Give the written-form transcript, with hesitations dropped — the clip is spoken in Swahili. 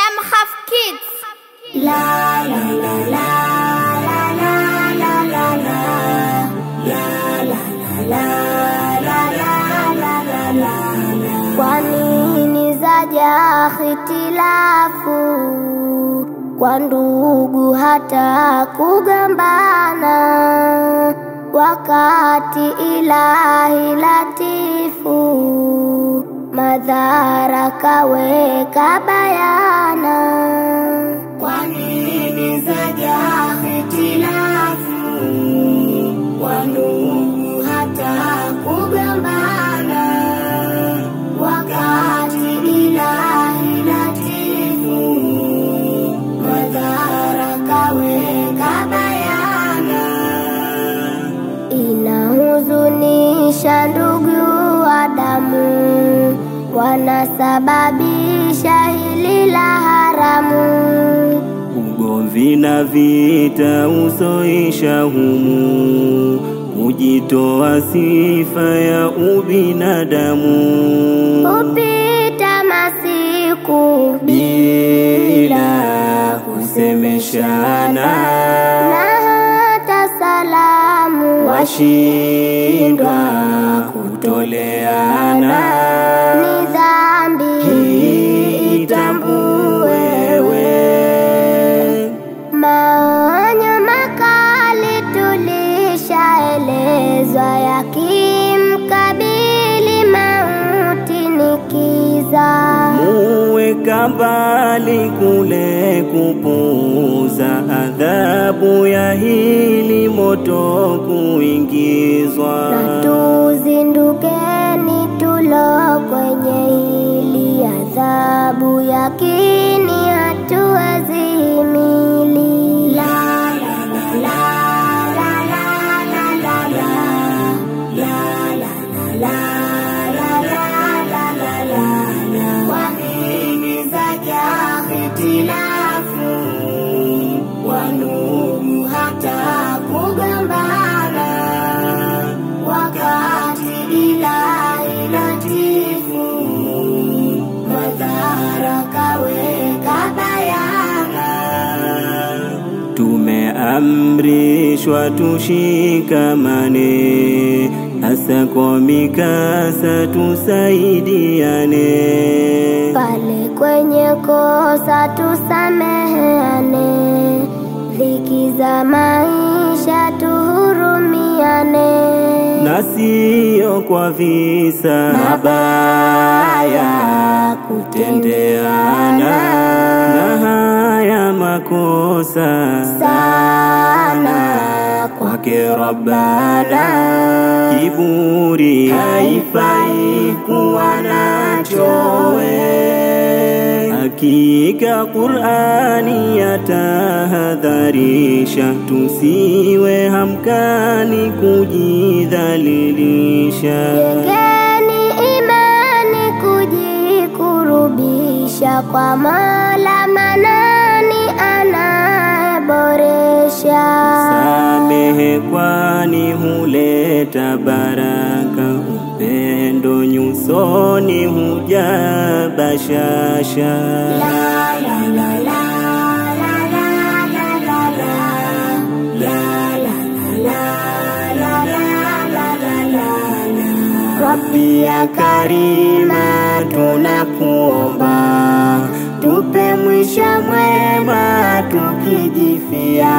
Lamkhaf Kids. La la la la la la la la la la la la la la la. Kwa nini zaja hitilafu kwa ndugu hata kugambana, wakati Ilahi latifu madhara kaweka bayana? Kwa nini zaja hitilafu kwa ndugu hata kugambana, wakati Ilahi latifu madhara kaweka bayana? Inahuzunisha ndugu wa damu, wanasababisha hili la haramu. Ugomvi na vita usoisha humu, kujitoa sifa ya ubinadamu. Upita masiku bila kusemeshana, na hata salamu washindwa kutoleana. Ni dhambi itambue wewe, maonyo makali tulishaelezwa, yakimkabili mauti ni kiza. muweka mbali kule kupuuza, adhabu ya hili moto kuingizwa. Na tuzindukeni tulo kwenye hili, adhabu yakini hatuwezi himili. La la la la la la la la la la la la la. Kwa nini zaja hitilafu kwa ndugu hata kugambana, wakati Ilahi latifu madhara kaweka bayana? Tumeamrishwa tushikamane, hasa kwa mikasa tusaidiane. Pale kwenye kosa tusameheane, dhiki za maisha tuhurumiane. Na sio kwa visa mabaya kutendeana, na haya makosa sana kwake Rabbana. Kiburi haifai kuwa nachowe, hakika Qur'ani yatahadharisha, tusiwe hamkani kujidhalilisha. Jengeni imani kujikurubisha kwa Mola Manani anayeboresha. Samehe kwani huleta baraka, upendo nyusoni huja bashasha. La la la la la la la la la la la la. Rabbi ya Karima tunakuomba, tupe mwisho mwema tukijifia.